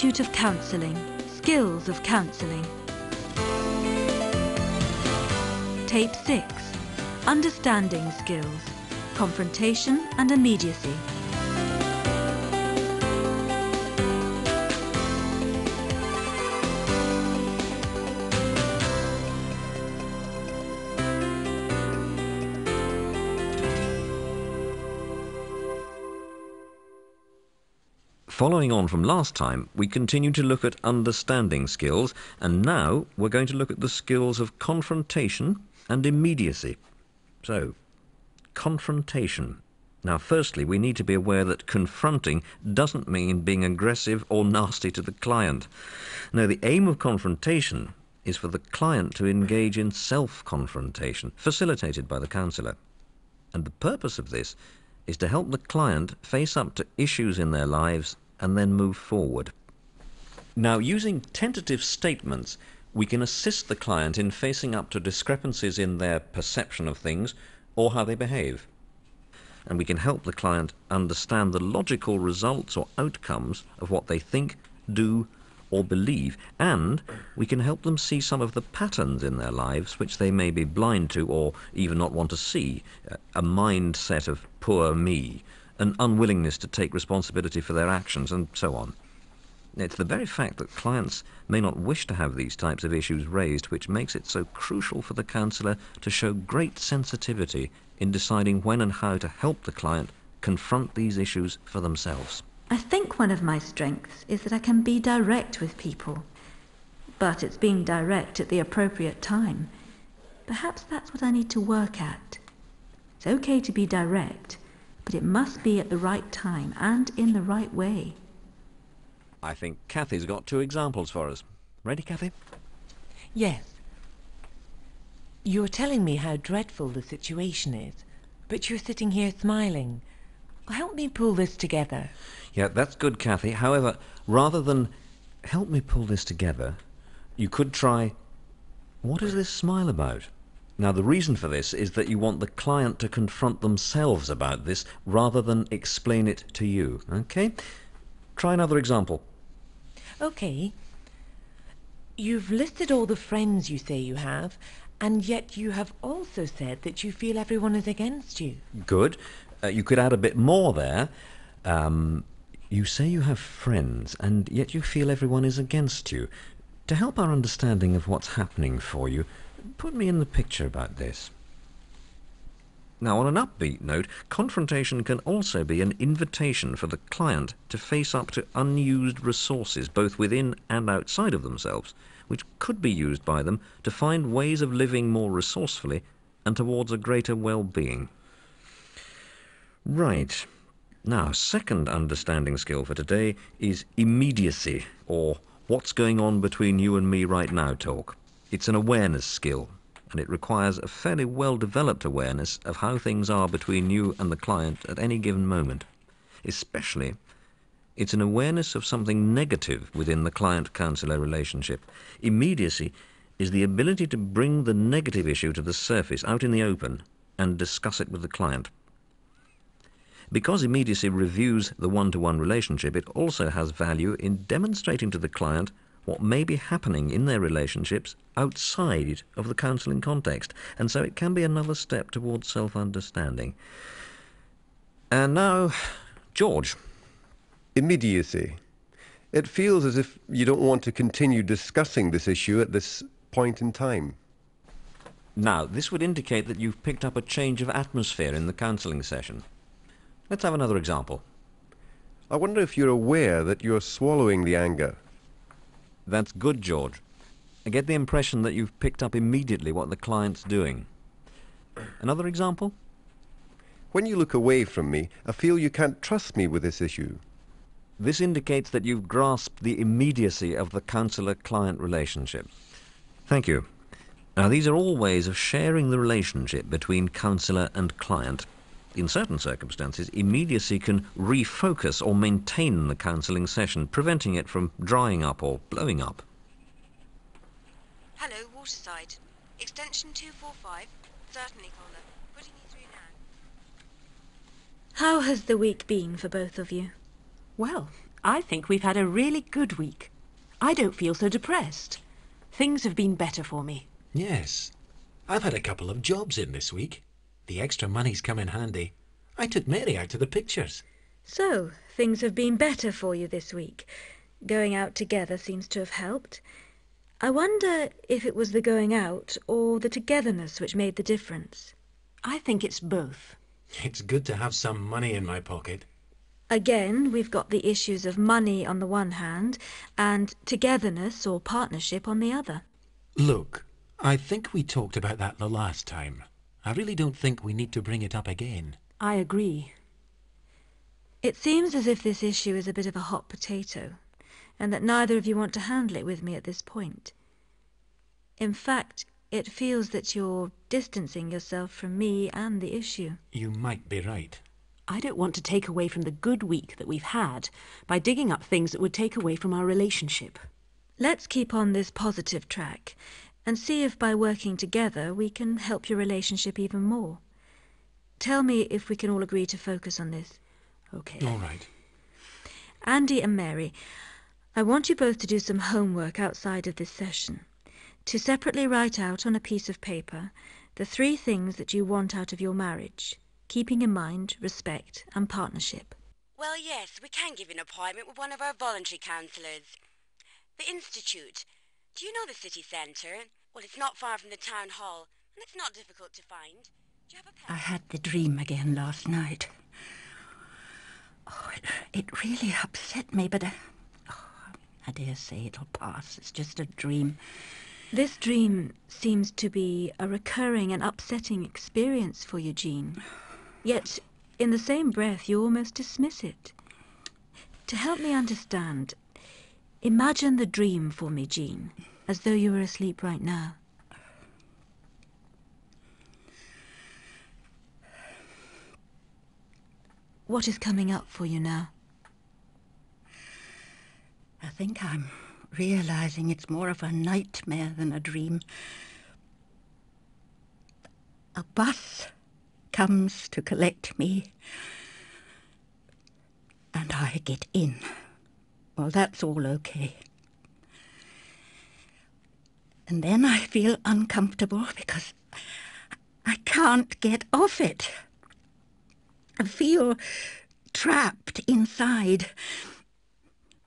Institute of Counselling, Skills of Counselling. Tape 6, Understanding Skills, Confrontation and Immediacy. Following on from last time, we continue to look at understanding skills, and now we're going to look at the skills of confrontation and immediacy. So, confrontation. Now, firstly, we need to be aware that confronting doesn't mean being aggressive or nasty to the client. No, the aim of confrontation is for the client to engage in self-confrontation, facilitated by the counsellor. And the purpose of this is to help the client face up to issues in their lives and then move forward. Now, using tentative statements, we can assist the client in facing up to discrepancies in their perception of things or how they behave. And we can help the client understand the logical results or outcomes of what they think, do, or believe, and we can help them see some of the patterns in their lives which they may be blind to or even not want to see. A mindset of poor me, an unwillingness to take responsibility for their actions, and so on. It's the very fact that clients may not wish to have these types of issues raised which makes it so crucial for the counsellor to show great sensitivity in deciding when and how to help the client confront these issues for themselves. I think one of my strengths is that I can be direct with people, but it's being direct at the appropriate time. Perhaps that's what I need to work at. It's okay to be direct, but it must be at the right time and in the right way. I think Kathy's got 2 examples for us. Ready, Kathy? Yes. You're telling me how dreadful the situation is, but you're sitting here smiling. Help me pull this together. Yeah, that's good, Kathy. However, rather than help me pull this together, you could try, what is this smile about? Now, the reason for this is that you want the client to confront themselves about this rather than explain it to you, okay? Try another example. Okay. You've listed all the friends you say you have, and yet you have also said that you feel everyone is against you. Good. You could add a bit more there. You say you have friends, and yet you feel everyone is against you. To help our understanding of what's happening for you, put me in the picture about this. Now, on an upbeat note, confrontation can also be an invitation for the client to face up to unused resources, both within and outside of themselves, which could be used by them to find ways of living more resourcefully and towards a greater well-being. Right. Now, second understanding skill for today is immediacy, or what's going on between you and me right now talk. It's an awareness skill, and it requires a fairly well-developed awareness of how things are between you and the client at any given moment. Especially, it's an awareness of something negative within the client-counsellor relationship. Immediacy is the ability to bring the negative issue to the surface, out in the open, and discuss it with the client. Because immediacy reviews the one-to-one relationship, it also has value in demonstrating to the client what may be happening in their relationships outside of the counselling context, and so it can be another step towards self-understanding. And now, George. Immediacy. It feels as if you don't want to continue discussing this issue at this point in time. Now, this would indicate that you've picked up a change of atmosphere in the counselling session. Let's have another example. I wonder if you're aware that you're swallowing the anger. That's good, George. I get the impression that you've picked up immediately what the client's doing. Another example? When you look away from me, I feel you can't trust me with this issue. This indicates that you've grasped the immediacy of the counsellor-client relationship. Thank you. Now, these are all ways of sharing the relationship between counsellor and client. In certain circumstances, immediacy can refocus or maintain the counselling session, preventing it from drying up or blowing up. Hello, Waterside. Extension 245. Certainly, caller. Putting you through now. How has the week been for both of you? Well, I think we've had a really good week. I don't feel so depressed. Things have been better for me. Yes. I've had a couple of jobs in this week. The extra money's come in handy. I took Mary out to the pictures. So, things have been better for you this week. Going out together seems to have helped. I wonder if it was the going out or the togetherness which made the difference. I think it's both. It's good to have some money in my pocket. Again, we've got the issues of money on the one hand and togetherness or partnership on the other. Look, I think we talked about that the last time. I really don't think we need to bring it up again. I agree. It seems as if this issue is a bit of a hot potato, and that neither of you want to handle it with me at this point. In fact, it feels that you're distancing yourself from me and the issue. You might be right. I don't want to take away from the good week that we've had by digging up things that would take away from our relationship. Let's keep on this positive track and see if by working together we can help your relationship even more. Tell me if we can all agree to focus on this. Okay. All right. Andy and Mary, I want you both to do some homework outside of this session, to separately write out on a piece of paper the 3 things that you want out of your marriage, keeping in mind respect and partnership. Well, yes, we can give you an appointment with one of our voluntary counsellors. The Institute. Do you know the city centre? Well, it's not far from the town hall, and it's not difficult to find. Do you have a pen? I had the dream again last night. Oh, it really upset me, but I dare say it'll pass. It's just a dream. This dream seems to be a recurring and upsetting experience for you, Jean. Yet, in the same breath, you almost dismiss it. To help me understand, imagine the dream for me, Jean, as though you were asleep right now. What is coming up for you now? I think I'm realizing it's more of a nightmare than a dream. A bus comes to collect me, and I get in. Well, that's all okay. And then I feel uncomfortable because I can't get off it. I feel trapped inside.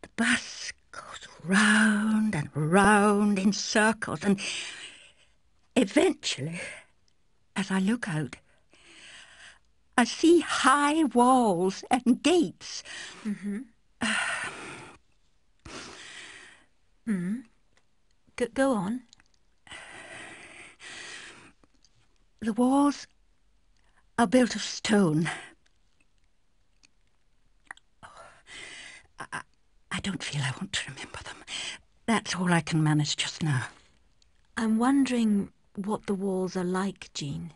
The bus goes round and round in circles, and eventually, as I look out, I see high walls and gates. Go on. The walls are built of stone. I don't feel I want to remember them. That's all I can manage just now. I'm wondering what the walls are like, Jean.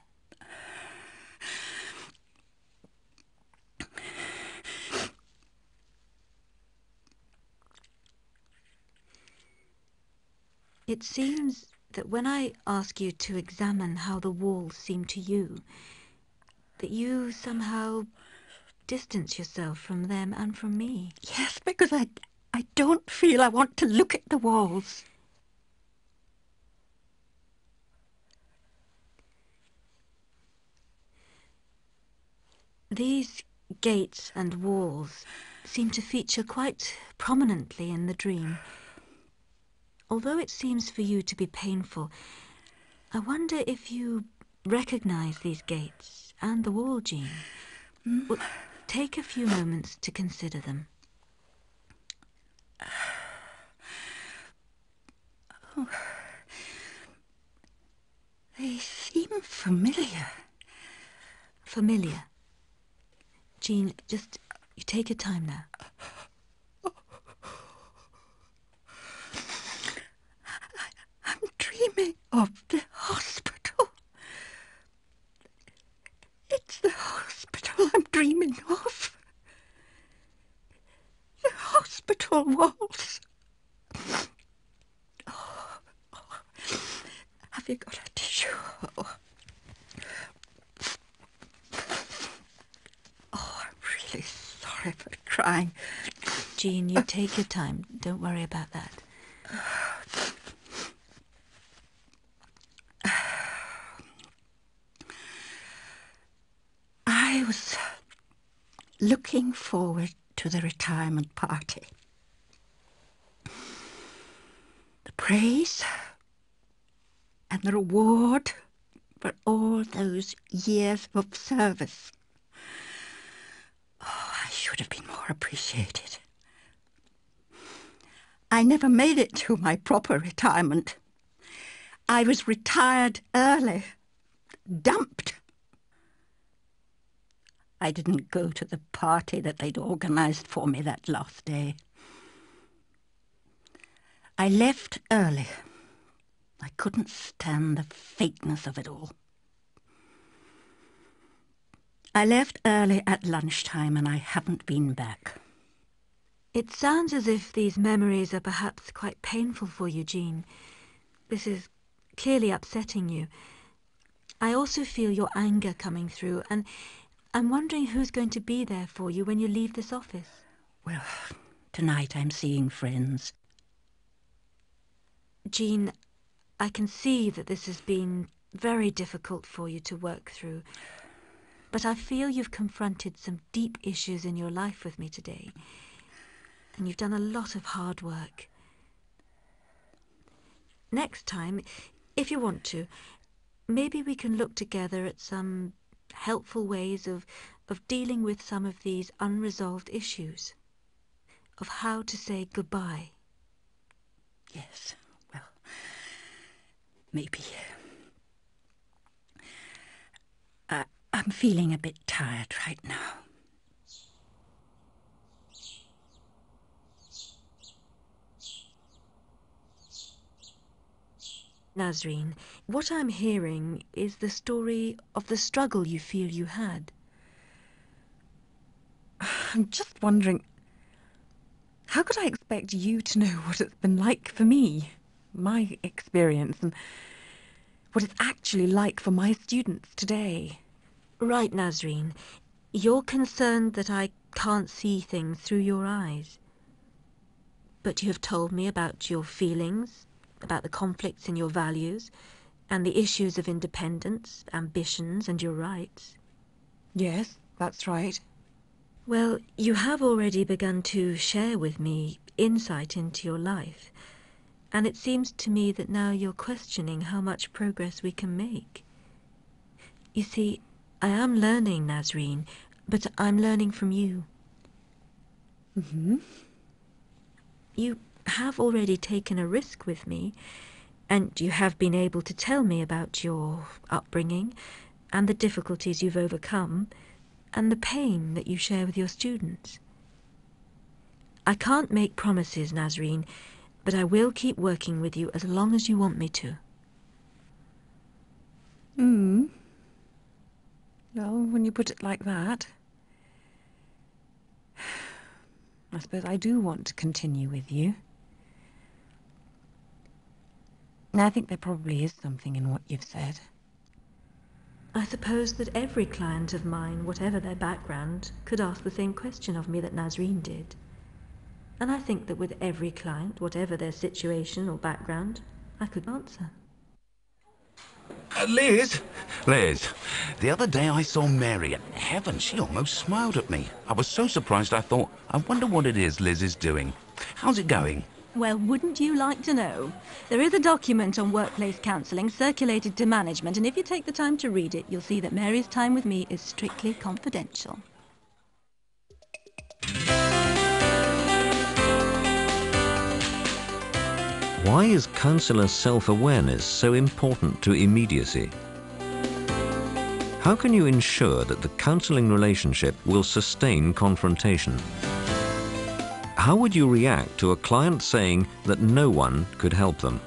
It seems that when I ask you to examine how the walls seem to you, that you somehow distance yourself from them and from me. Yes, because I don't feel I want to look at the walls. These gates and walls seem to feature quite prominently in the dream. Although it seems for you to be painful, I wonder if you recognize these gates and the wall, Jean. Well, take a few moments to consider them. Oh, they seem familiar. Familiar. Jean, just you take your time now. I'm dreaming of the hospital. It's the hospital I'm dreaming of. The hospital walls. Have you got a tissue? Oh, I'm really sorry for crying. Jean, you take your time. Don't worry about that. I was looking forward to the retirement party. The praise and the reward for all those years of service. Oh, I should have been more appreciated. I never made it to my proper retirement. I was retired early, dumped. I didn't go to the party that they'd organised for me that last day. I left early. I couldn't stand the fakeness of it all. I left early at lunchtime and I haven't been back. It sounds as if these memories are perhaps quite painful for you, Jean. This is clearly upsetting you. I also feel your anger coming through, and I'm wondering who's going to be there for you when you leave this office. Well, tonight I'm seeing friends. Jean, I can see that this has been very difficult for you to work through, but I feel you've confronted some deep issues in your life with me today, and you've done a lot of hard work. Next time, if you want to, maybe we can look together at some helpful ways of dealing with some of these unresolved issues, of how to say goodbye. Yes, well, maybe. I'm feeling a bit tired right now. Nazreen, what I'm hearing is the story of the struggle you feel you had. I'm just wondering, how could I expect you to know what it's been like for me, my experience, and what it's actually like for my students today? Right, Nazreen. You're concerned that I can't see things through your eyes. But you have told me about your feelings, about the conflicts in your values, and the issues of independence, ambitions, and your rights. Yes, that's right. Well, you have already begun to share with me insight into your life, and it seems to me that now you're questioning how much progress we can make. You see, I am learning, Nazreen, but I'm learning from you. Mm-hmm. You have already taken a risk with me, and you have been able to tell me about your upbringing and the difficulties you've overcome and the pain that you share with your students. I can't make promises, Nazreen, but I will keep working with you as long as you want me to. Well, when you put it like that, I suppose I do want to continue with you. I think there probably is something in what you've said. I suppose that every client of mine, whatever their background, could ask the same question of me that Nazreen did. And I think that with every client, whatever their situation or background, I could answer. Liz, the other day I saw Mary, and heaven, she almost smiled at me. I was so surprised I thought, I wonder what it is Liz is doing. How's it going? Well, wouldn't you like to know? There is a document on workplace counselling circulated to management, and if you take the time to read it, you'll see that Mary's time with me is strictly confidential. Why is counsellor self-awareness so important to immediacy? How can you ensure that the counselling relationship will sustain confrontation? How would you react to a client saying that no one could help them?